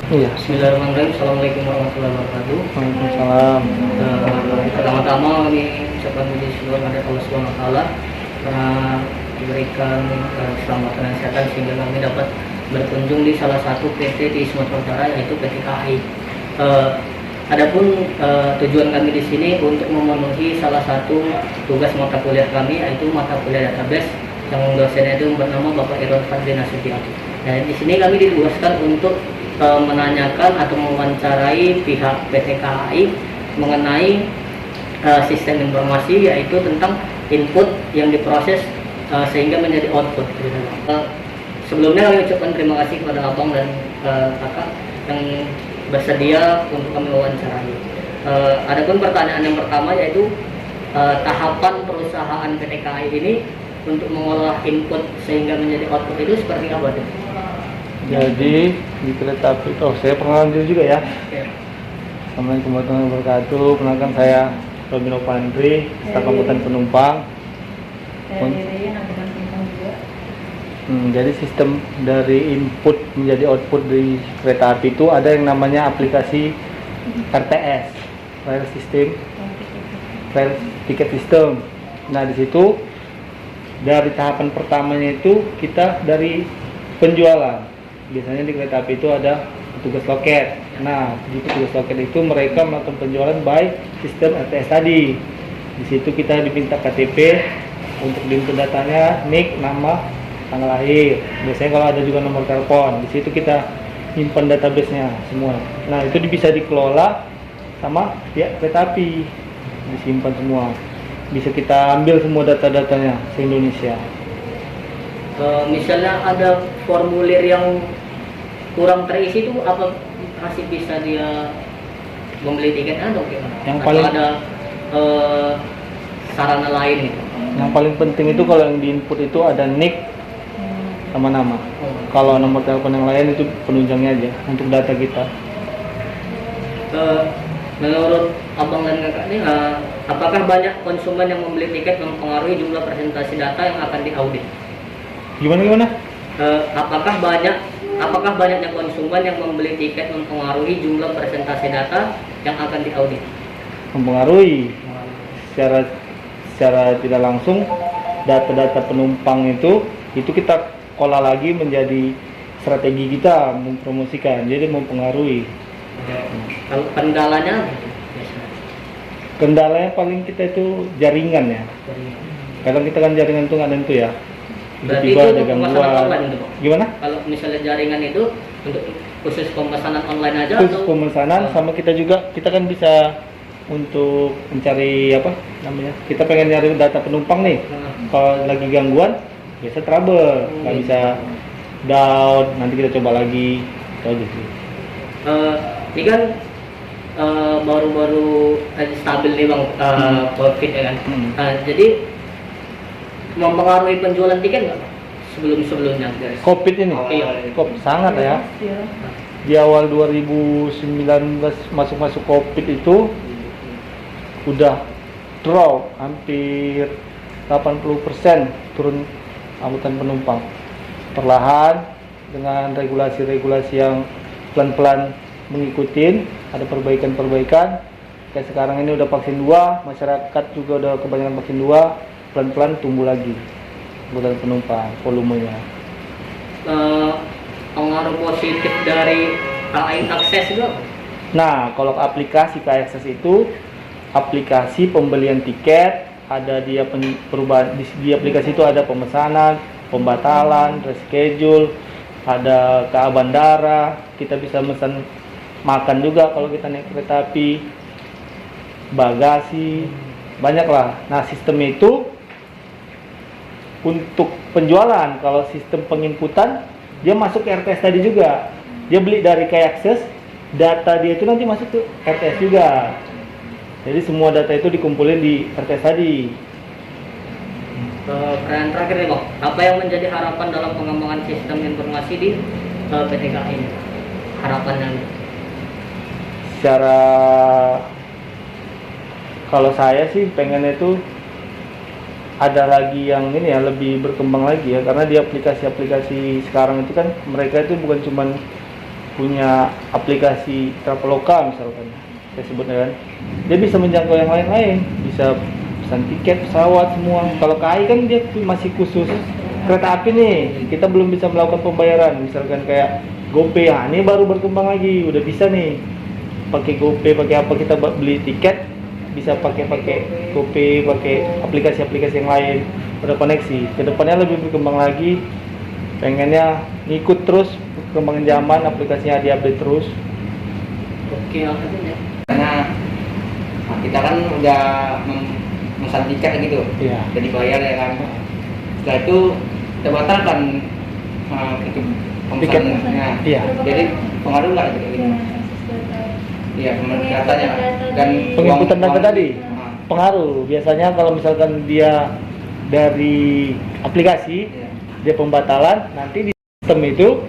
Iya. Bismillahirrahmanirrahim. Assalamualaikum warahmatullahi wabarakatuh. Waalaikumsalam. Pertama-tama kami ucapkan puji syukur kepada Allah Subhanahu wa taala karena diberikan keselamatan dan kesehatan sehingga kami dapat berkunjung di salah satu PT di Sumatera Utara, yaitu PT KAI. Adapun tujuan kami di sini untuk memenuhi salah satu tugas mata kuliah kami, yaitu mata kuliah database yang dosennya itu bernama Bapak Irwan Fadli Nasution. Nah, di sini kami ditugaskan untuk menanyakan atau mewawancarai pihak PT KAI mengenai sistem informasi, yaitu tentang input yang diproses sehingga menjadi output. Sebelumnya kami ucapkan terima kasih kepada abang dan kakak yang bersedia untuk kami wawancarai. Adapun pertanyaan yang pertama, yaitu tahapan perusahaan PT KAI ini untuk mengolah input sehingga menjadi output itu seperti apa? Jadi di kereta api, saya perkenalan dulu juga ya. Assalamualaikum warahmatullahi wabarakatuh. Perkenalkan saya Robino Pandri, staf angkutan penumpang. Jadi sistem dari input menjadi output di kereta api itu ada yang namanya aplikasi RTS, Rail Ticket System. Nah, di situ dari tahapan pertamanya itu kita dari penjualan. Biasanya di kereta api itu ada petugas loket. Nah, di petugas loket itu mereka melakukan penjualan by sistem RTS tadi. Di situ kita diminta KTP untuk diinput datanya, NIK, nama, tanggal lahir. Biasanya kalau ada juga nomor telepon. Di situ kita simpan database-nya semua. Nah, itu bisa dikelola sama pihak kereta api. Disimpan semua. Bisa kita ambil semua data-datanya se-Indonesia. Misalnya ada formulir yang kurang terisi, itu apa masih bisa dia membeli tiket atau gimana? Yang atau paling ada sarana lain itu? Yang paling penting itu kalau yang diinput itu ada NIK sama nama. Kalau nomor telepon yang lain itu penunjangnya aja untuk data kita. Menurut abang dan kakak ini, apakah banyak konsumen yang membeli tiket mempengaruhi jumlah presentasi data yang akan diaudit? Gimana? Apakah banyaknya konsumen yang membeli tiket mempengaruhi jumlah presentasi data yang akan diaudit? Mempengaruhi secara tidak langsung data-data penumpang itu kita olah lagi menjadi strategi kita mempromosikan, jadi mempengaruhi. Kalau kendalanya? Kendalanya paling kita itu jaringan ya. Kadang kita kan jaringan itu nggak tentu ya. Berarti Tiba-tiba itu ada untuk pemesanan gangguan. online itu, Pak? Gimana? Kalau misalnya jaringan itu untuk khusus pemesanan online aja Khusus atau? pemesanan, sama kita juga, kita kan bisa untuk mencari apa namanya, kita pengen nyari data penumpang nih. Kalau lagi gangguan biasa trouble, nggak bisa down, nanti kita coba lagi aja sih. Ini kan baru-baru stabil nih bang, COVID ya kan. Jadi mempengaruhi penjualan tiket nggak sebelumnya dari COVID ini? COVID sangat ya. Di awal 2019 masuk COVID itu udah drop hampir 80% turun angkutan penumpang. Perlahan dengan regulasi-regulasi yang pelan-pelan mengikuti, ada perbaikan-perbaikan. Kayak sekarang ini udah vaksin 2, masyarakat juga udah kebanyakan vaksin 2, pelan-pelan tumbuh lagi angkutan penumpang volumenya. Pengaruh positif dari KAI Akses juga? Nah, kalau aplikasi KAI Akses itu aplikasi pembelian tiket, ada dia perubahan di aplikasi itu ada pemesanan, pembatalan, reschedule, ada ke bandara, kita bisa pesan makan juga kalau kita naik kereta api, bagasi, banyak lah. Nah, sistemnya itu untuk penjualan, kalau sistem penginputan dia masuk ke RTS tadi juga. Dia beli dari KAI Akses, data dia itu nanti masuk ke RTS juga. Jadi semua data itu dikumpulin di RTS tadi. Pertanyaan terakhir nih bang, apa yang menjadi harapan dalam pengembangan sistem informasi di PT KAI ini? Harapannya? Secara kalau saya sih pengennya itu ada lagi yang ini ya, lebih berkembang lagi ya, karena di aplikasi-aplikasi sekarang itu kan mereka itu bukan cuman punya aplikasi Traveloka misalkan, saya sebutnya kan, dia bisa menjangkau yang lain-lain, bisa pesan tiket pesawat semua. Kalau KAI kan dia masih khusus kereta api nih, kita belum bisa melakukan pembayaran, misalkan kayak GoPay, ya ini baru berkembang lagi, udah bisa nih pakai GoPay, pakai apa kita beli tiket bisa pakai GoPay, pakai aplikasi-aplikasi yang lain, udah koneksi. Kedepannya lebih berkembang lagi, pengennya ngikut terus perkembangan zaman, aplikasinya diupdate terus. Oke, alhamdulillah. Karena kita kan udah memesan tiket gitu, Iya. udah dibayar ya kan. Setelah itu kita batalkan itu pemesannya. Nah, Iya. jadi pengaruh nggak itu? Iya, katanya dan Penginputan data tadi Nah, pengaruh. Biasanya kalau misalkan dia dari aplikasi, iya. dia pembatalan, nanti di sistem itu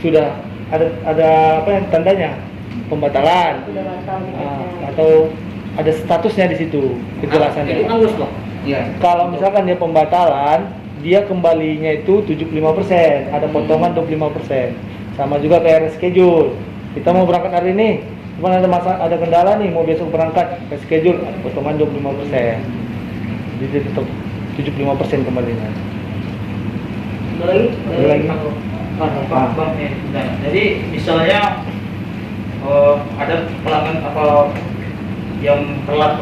sudah ada apa yang tandanya pembatalan. Atau ada statusnya di situ, Itu kejelasannya. angus kok. Iya. Kalau misalkan dia pembatalan, dia kembalinya itu 75%, ada potongan 25%. Sama juga kayak reschedule. Kita mau berangkat hari ini, cuman ada kendala nih, mau besok berangkat, reschedule, ada potongan 25%. Jadi dia tetap 75% kembalinya. Lagi. Bang, jadi misalnya ada pelanggan apa yang telat,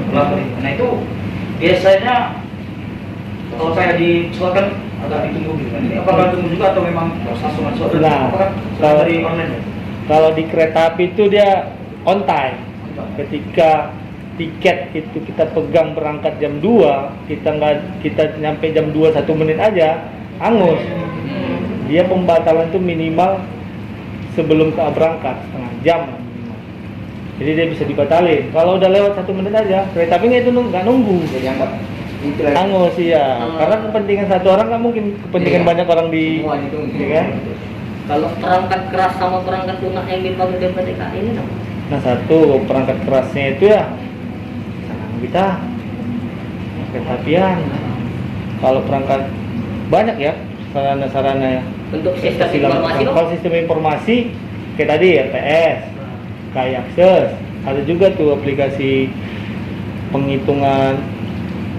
telat. Nah itu biasanya kalau saya disesuaikan agak ditunggu gitu kan. Ini apakah tunggu juga atau memang langsung masuk? Nah, Apakah kalau- dari online ya? Kalau di kereta api itu dia on time. Ketika tiket itu kita pegang berangkat jam 2, kita nyampe jam 2 1 menit aja, angus. Dia pembatalan itu minimal sebelum ke berangkat setengah jam minimal. Jadi dia bisa dibatalin. Kalau udah lewat 1 menit aja, kereta api nggak nunggu. Jadi anggap itu lah. Angus iya. Karena kepentingan satu orang nggak mungkin kepentingan Iya. banyak orang di, Semua ditunggu. iya kan? Kalau perangkat keras sama perangkat lunak yang dibangun DPT ini apa? Nah satu perangkat kerasnya itu ya kita kereta apian. Kalau perangkat banyak ya sarana-sarana ya. Untuk sistem informasi dong. Kalau sistem informasi kayak tadi ya PS, kayak akses, ada juga tuh aplikasi penghitungan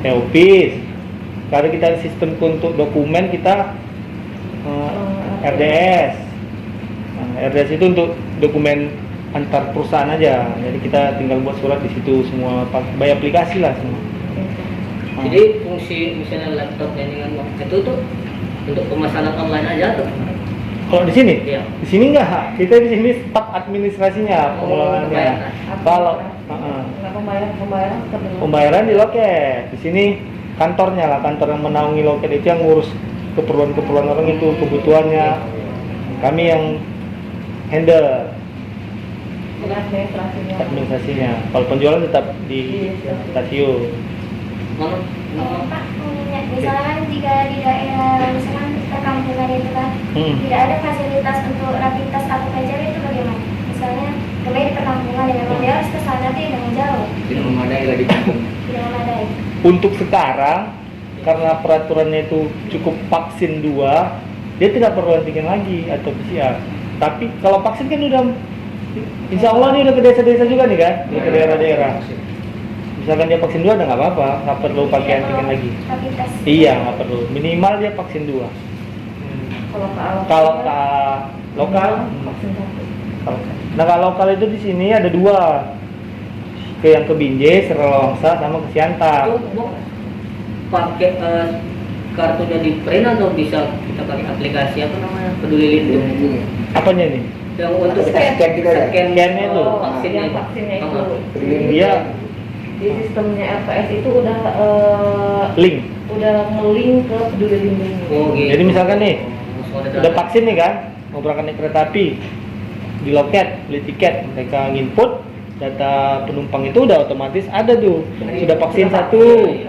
EOPIS. Karena kita sistem untuk dokumen kita RDS. Nah, RDS itu untuk dokumen antar perusahaan aja. Jadi kita tinggal buat surat di situ semua by aplikasi lah semua. Jadi fungsi misalnya laptop ini kan itu tuh untuk pemesanan online aja tuh. Kalau di sini, Iya. di sini enggak. Kita di sini staf administrasinya, pengelolaannya. pembayaran. Kalau pembayaran di loket, di sini kantornya lah, kantor yang menaungi loket itu yang ngurus keperluan orang itu, kebutuhannya. Kami yang handle administrasinya. Kalau penjualan tetap di stasiun. Mana? Pak, misalkan jika di daerah misalkan perkampungan itu kan tidak ada fasilitas untuk rapid test atau PCR itu bagaimana? Misalnya kembali di perkampungan dan memang dia harus ke sana tuh dengan jauh, Tidak memadai lah di kampung. tidak memadai. Untuk sekarang karena peraturannya itu cukup vaksin 2, dia tidak perlu antigen lagi atau PCR. Tapi kalau vaksin kan udah, insya Allah ini udah ke desa-desa juga nih kan, udah ke daerah-daerah. Misalkan dia vaksin 2 udah nggak apa-apa, nggak perlu pakai antigen lagi. Rapid test. Iya, nggak perlu. Minimal dia vaksin 2. Kalau ke lokal, nah kalau lokal itu di sini ada 2, yang ke Binjai, Serlawangsa, sama ke Siantar. Itu mau pakai kartunya di print atau bisa kita pakai aplikasi apa namanya Peduli Lindungi Apanya nih? yang untuk Scan kita ya? Scan-nya itu. vaksinnya Yang vaksinnya itu. Dia Di sistemnya RPS itu udah link. nge-link ke Peduli Lindungi. Oh gitu. Jadi misalkan nih, Langsung ada udah data. vaksin nih kan, mau berangkat naik kereta api, di loket beli tiket, mereka nginput data penumpang itu udah otomatis ada tuh, sudah vaksin 1,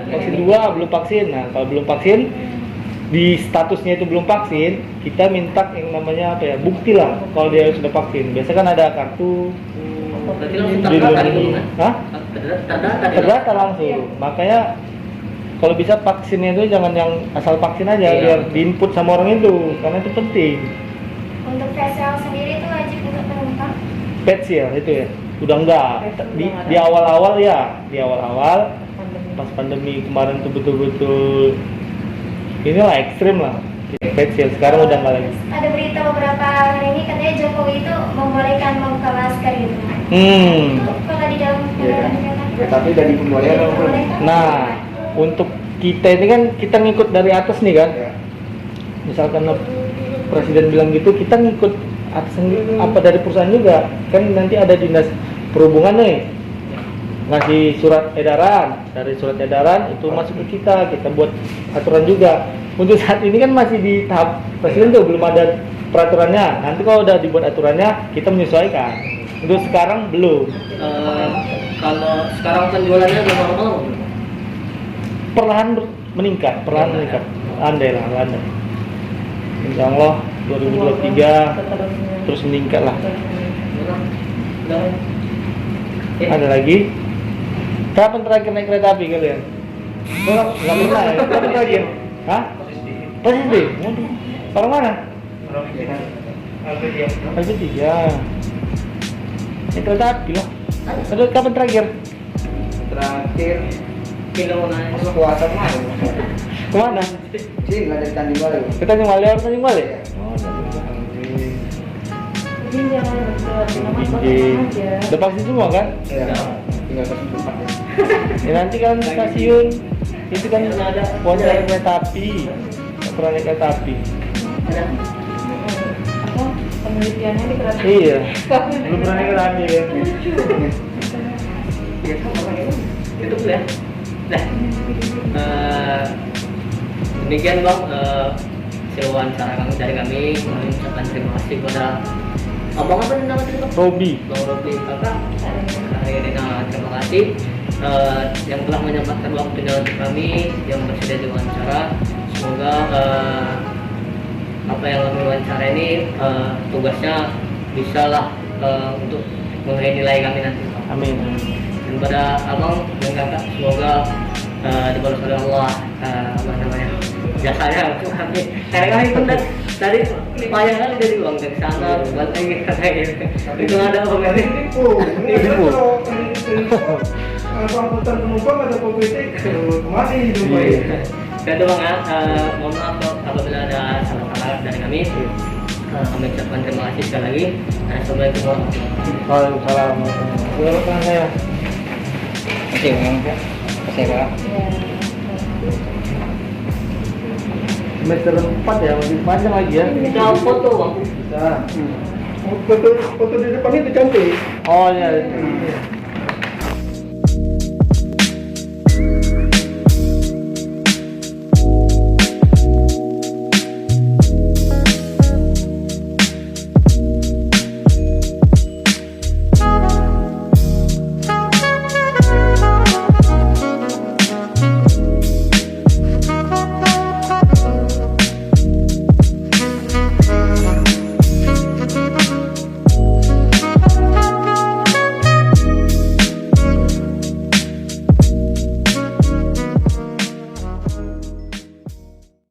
vaksin 2, belum vaksin. Nah kalau belum vaksin, di statusnya itu belum vaksin, kita minta yang namanya apa ya, bukti lah kalau dia sudah vaksin. Biasanya kan ada kartu Berarti langsung terdata di dulu kan? Hah? Terdata di Terdata langsung. Makanya kalau bisa vaksinnya itu jangan yang asal vaksin aja, Iya. biar diinput sama orang itu, karena itu penting. Untuk facial sendiri itu wajib pensiun itu ya. Udah enggak. Di awal-awal ya, di awal-awal pas pandemi kemarin tuh betul-betul inilah ekstrim lah. Pensiun sekarang udah enggak lagi. Ada berita beberapa hari ini katanya Jokowi itu membolehkan membuka masker gitu. Kalau di dalam kendaraan kereta Tapi dari pembolehan Nah, untuk kita ini kan kita ngikut dari atas nih kan. Ya. Misalkan presiden bilang gitu, kita ngikut atas apa dari perusahaan juga. Kan nanti ada dinas perhubungan nih ngasih surat edaran, dari surat edaran itu masuk ke kita buat aturan juga. Untuk saat ini kan masih di tahap presiden tuh, belum ada peraturannya. Nanti kalau udah dibuat aturannya kita menyesuaikan. Untuk sekarang belum. Kalau sekarang penjualannya udah normal, Perlahan meningkat, landai lah, landai. Insya Allah 2023 terus meningkat lah. Ada lagi? Kapan terakhir naik kereta api kalian? Nggak pernah ya? Kapan terakhir? Hah? Positif? Orang mana? Alhamdulillah. Naik kereta api lah. Aduh, kapan terakhir? Terakhir kilo mana? pas puasa kemarin. Kemana? Sih nggak dari Tanjung Balai. Ke Tanjung Balai atau Tanjung Balai? Jadi jangan berkemana-mana aja. Udah vaksin semua kan? Ya, tinggal ke tempat ya. Ya nanti kan stasiun itu kan ada wawancara kereta api, pernah naik kereta api. Ada. Apa penelitiannya di kereta? Iya. Belum pernah naik kereta api ya. Ya, itu ya. Nah, demikian bang, wawancara kami dari kami mengucapkan terima kasih kepada abang apa nama tadi bang? Robi. Bang Robi kakak. Hari ini terima kasih yang telah menyempatkan waktunya untuk kami yang bersedia diwawancara. Semoga apa yang kami wawancara ini tugasnya bisalah untuk menilai kami nanti. Amin. Dan pada abang dan kakak semoga dibalas oleh Allah apa namanya jasanya untuk kami. Karena kami pun dari payah kali dari uang dari sana buat lagi katanya itu ada apa ini? Tipu. Kalau angkutan penumpang ada politik kemana itu Dan bang, mohon maaf apabila ada salah-salah dari kami. Kami ucapkan terima kasih sekali lagi. Assalamualaikum warahmatullahi wabarakatuh. Waalaikumsalam. Silakan saya. Oke, kasih Pak. Semester 4 ya, masih panjang lagi ya. Kita foto bang. Bisa. Foto di depan itu cantik. Oh iya.